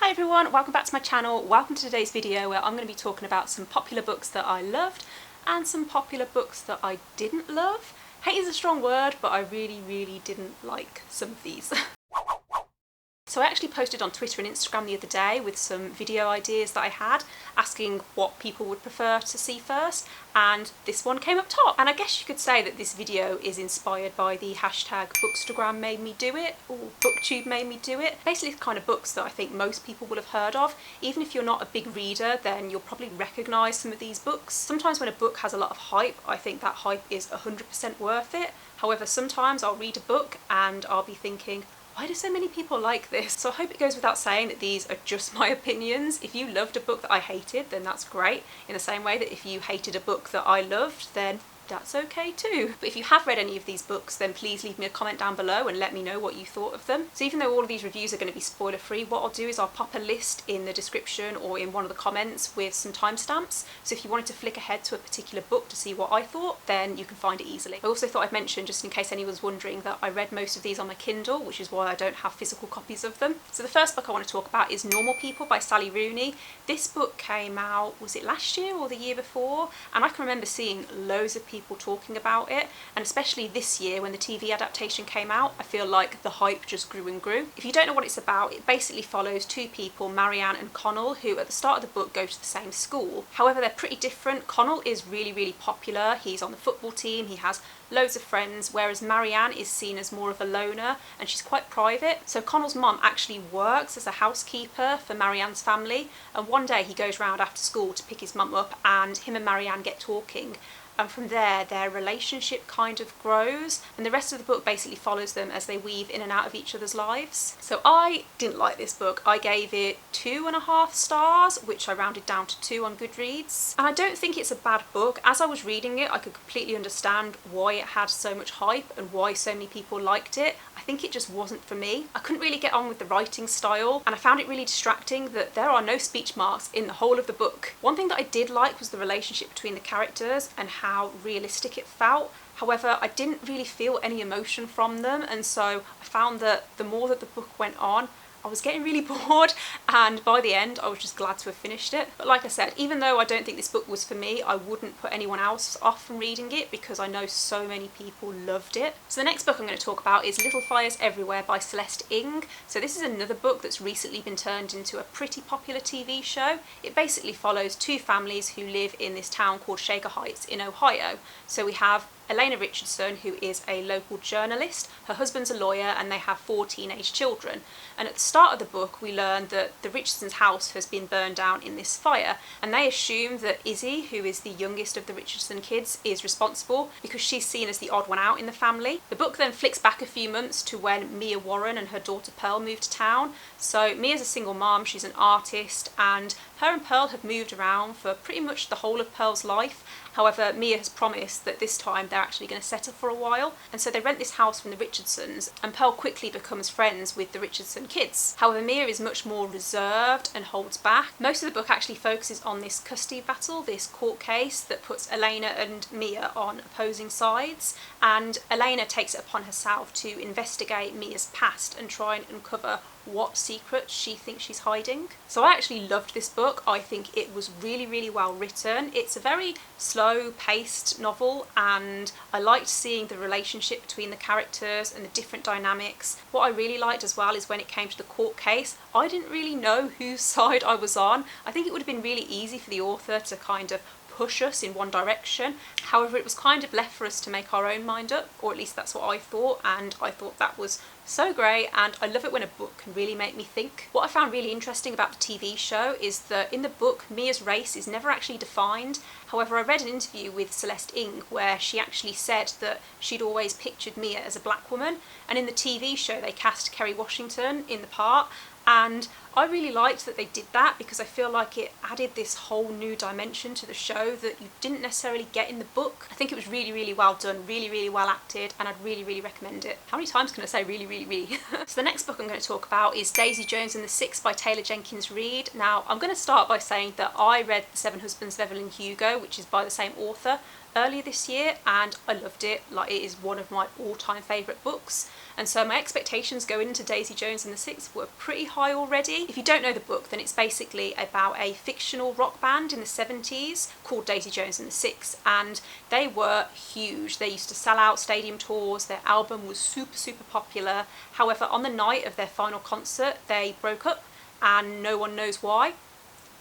Hi everyone, welcome back to my channel. Welcome to today's video where I'm going to be talking about some popular books that I loved and some popular books that I didn't love. Hate is a strong word, but I really didn't like some of these. So I actually posted on Twitter and Instagram the other day with some video ideas that I had, asking what people would prefer to see first, and this one came up top. And I guess you could say that this video is inspired by the hashtag Bookstagram made me do it, or Booktube made me do it. Basically the kind of books that I think most people will have heard of. Even if you're not a big reader, then you'll probably recognise some of these books. Sometimes when a book has a lot of hype, I think that hype is 100% worth it. However, sometimes I'll read a book and I'll be thinking, why do so many people like this? So I hope it goes without saying that these are just my opinions. If you loved a book that I hated, then that's great. In the same way that if you hated a book that I loved, then that's okay too. But if you have read any of these books, then please leave me a comment down below and let me know what you thought of them. So even though all of these reviews are going to be spoiler free, what I'll do is I'll pop a list in the description or in one of the comments with some timestamps. So if you wanted to flick ahead to a particular book to see what I thought, then you can find it easily. I also thought I'd mention, just in case anyone was wondering, that I read most of these on my Kindle, which is why I don't have physical copies of them. So the first book I want to talk about is Normal People by Sally Rooney. This book came out, was it last year or the year before? And I can remember seeing loads of people talking about it, and especially this year when the TV adaptation came out, I feel like the hype just grew and grew. If you don't know what it's about, it basically follows two people, Marianne and Connell, who at the start of the book go to the same school. However, they're pretty different. Connell is really popular. He's on the football team, he has loads of friends, whereas Marianne is seen as more of a loner and she's quite private. So Connell's mum actually works as a housekeeper for Marianne's family, and one day he goes round after school to pick his mum up and him and Marianne get talking. And from there, their relationship kind of grows, and the rest of the book basically follows them as they weave in and out of each other's lives. So I didn't like this book. I gave it 2.5 stars, which I rounded down to 2 on Goodreads. And I don't think it's a bad book. As I was reading it, I could completely understand why it had so much hype and why so many people liked it. I think it just wasn't for me. I couldn't really get on with the writing style, and I found it really distracting that there are no speech marks in the whole of the book. One thing that I did like was the relationship between the characters and how realistic it felt. However, I didn't really feel any emotion from them, and so I found that the more that the book went on, I was getting really bored, and by the end I was just glad to have finished it. But like I said, even though I don't think this book was for me, I wouldn't put anyone else off from reading it because I know so many people loved it. So the next book I'm going to talk about is Little Fires Everywhere by Celeste. So this is another book that's recently been turned into a pretty popular TV show. It basically follows two families who live in this town called Shaker Heights in Ohio. So we have Elena Richardson, who is a local journalist. Her husband's a lawyer and they have 4 teenage children. And at the start of the book, we learn that the Richardsons' house has been burned down in this fire, and they assume that Izzy, who is the youngest of the Richardson kids, is responsible because she's seen as the odd one out in the family. The book then flicks back a few months to when Mia Warren and her daughter Pearl moved to town. So Mia's a single mom, she's an artist, and her and Pearl have moved around for pretty much the whole of Pearl's life. However, Mia has promised that this time they're actually going to settle for a while, and so they rent this house from the Richardsons, and Pearl quickly becomes friends with the Richardson kids. However, Mia is much more reserved and holds back. Most of the book actually focuses on this custody battle, this court case that puts Elena and Mia on opposing sides, and Elena takes it upon herself to investigate Mia's past and try and uncover what secrets she thinks she's hiding. So I actually loved this book. I think it was really well written. It's a very slow paced novel, and I liked seeing the relationship between the characters and the different dynamics. What I really liked as well is when it came to the court case, I didn't really know whose side I was on. I think it would have been really easy for the author to kind of push us in one direction. However, it was kind of left for us to make our own mind up, or at least that's what I thought, and I thought that was so great, and I love it when a book can really make me think. What I found really interesting about the TV show is that in the book, Mia's race is never actually defined. However, I read an interview with Celeste where she actually said that she'd always pictured Mia as a black woman, and in the TV show they cast Kerry Washington in the part, and I really liked that they did that because I feel like it added this whole new dimension to the show that you didn't necessarily get in the book. I think it was really well done, really well acted, and I'd really recommend it. How many times can I say really? So the next book I'm going to talk about is Daisy Jones and the Six by Taylor Jenkins Reid. Now I'm going to start by saying that I read The Seven Husbands of Evelyn Hugo, which is by the same author, earlier this year, and I loved it. Like, it is one of my all-time favourite books. and so my expectations going into Daisy Jones and the Six were pretty high already. If you don't know the book, then it's basically about a fictional rock band in the 70s called Daisy Jones and the Six, and they were huge. They used to sell out stadium tours, their album was super popular. However, on the night of their final concert, they broke up and no one knows why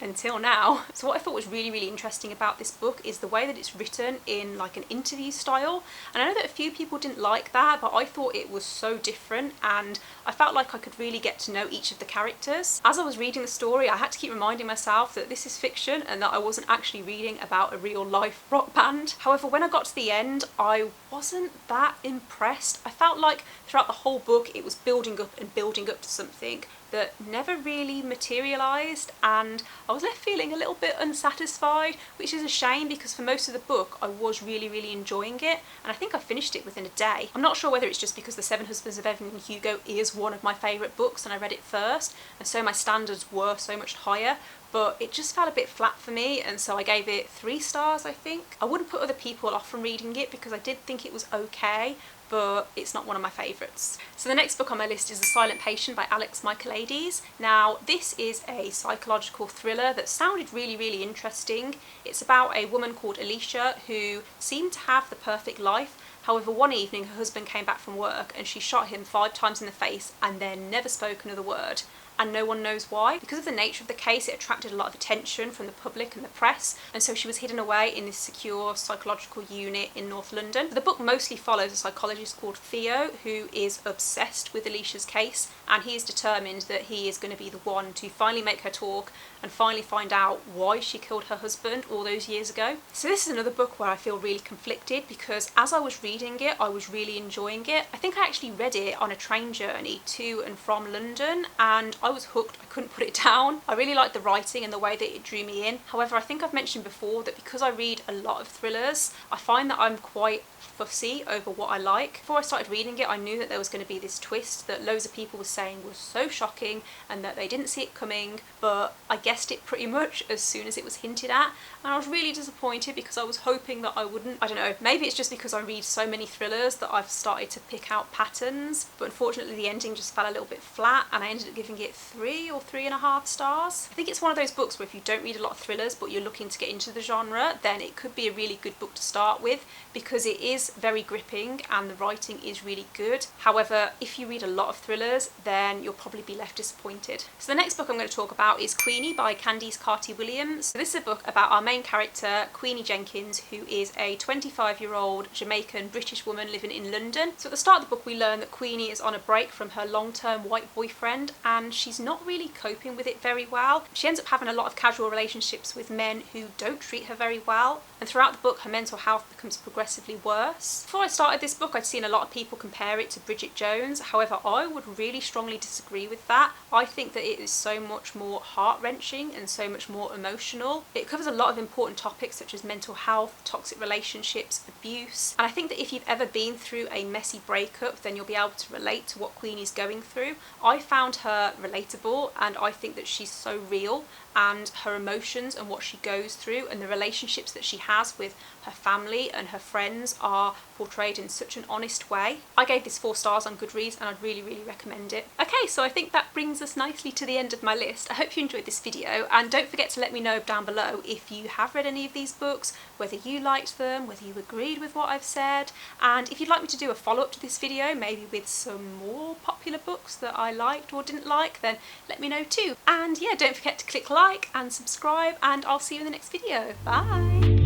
until now. So what I thought was really interesting about this book is the way that it's written in like an interview style, and I know that a few people didn't like that, but I thought it was so different and I felt like I could really get to know each of the characters. As I was reading the story, I had to keep reminding myself that this is fiction and that I wasn't actually reading about a real life rock band. However, when I got to the end, I wasn't that impressed. I felt like throughout the whole book it was building up and building up to something that never really materialised, and I was left feeling a little bit unsatisfied, which is a shame because for most of the book I was really enjoying it, and I think I finished it within a day. I'm not sure whether it's just because The Seven Husbands of Evelyn Hugo is one of my favourite books and I read it first, and so my standards were so much higher, but it just felt a bit flat for me, and so I gave it 3 stars, I think. I wouldn't put other people off from reading it because I did think it was okay, but it's not one of my favourites. So the next book on my list is The Silent Patient by Michaelides. Now, this is a psychological thriller that sounded really interesting. It's about a woman called Alicia who seemed to have the perfect life. However, one evening her husband came back from work and she shot him 5 times in the face and then never spoke another word. And no one knows why. Because of the nature of the case, it attracted a lot of attention from the public and the press, and so she was hidden away in this secure psychological unit in North London. The book mostly follows a psychologist called Theo who is obsessed with Alicia's case, and he is determined that he is going to be the one to finally make her talk and finally find out why she killed her husband all those years ago. So this is another book where I feel really conflicted because as I was reading it, I was really enjoying it. I think I actually read it on a train journey to and from London, and I was hooked. I couldn't put it down. I really liked the writing and the way that it drew me in. However, I think I've mentioned before that because I read a lot of thrillers, I find that I'm quite fussy over what I like. Before I started reading it, I knew that there was going to be this twist that loads of people were saying was so shocking and that they didn't see it coming, but I guessed it pretty much as soon as it was hinted at, and I was really disappointed because I was hoping that I wouldn't. I don't know, maybe it's just because I read so many thrillers that I've started to pick out patterns, but unfortunately the ending just fell a little bit flat and I ended up giving it 3 or 3.5 stars. I think it's one of those books where if you don't read a lot of thrillers but you're looking to get into the genre, then it could be a really good book to start with because it is very gripping and the writing is really good. However, if you read a lot of thrillers, then you'll probably be left disappointed. So the next book I'm going to talk about is Queenie by Candice Carty-Williams. So this is a book about our main character, Queenie Jenkins, who is a 25-year-old Jamaican British woman living in London. So at the start of the book we learn that Queenie is on a break from her long-term white boyfriend and she's not really coping with it very well. She ends up having a lot of casual relationships with men who don't treat her very well, and throughout the book her mental health becomes progressively worse. Before I started this book, I'd seen a lot of people compare it to Bridget Jones. However, I would really strongly disagree with that. I think that it is so much more heart-wrenching and so much more emotional. It covers a lot of important topics such as mental health, toxic relationships, abuse, and I think that if you've ever been through a messy breakup, then you'll be able to relate to what Queenie's going through. I found her relatable and I think that she's so real, and her emotions and what she goes through and the relationships that she has with her family and her friends are portrayed in such an honest way. I gave this 4 stars on Goodreads and I'd really recommend it. Okay, so I think that brings us nicely to the end of my list. I hope you enjoyed this video, and don't forget to let me know down below if you have read any of these books, whether you liked them, whether you agreed with what I've said, and if you'd like me to do a follow-up to this video, maybe with some more popular books that I liked or didn't like, then let me know too. And yeah, don't forget to click like and subscribe, and I'll see you in the next video. Bye!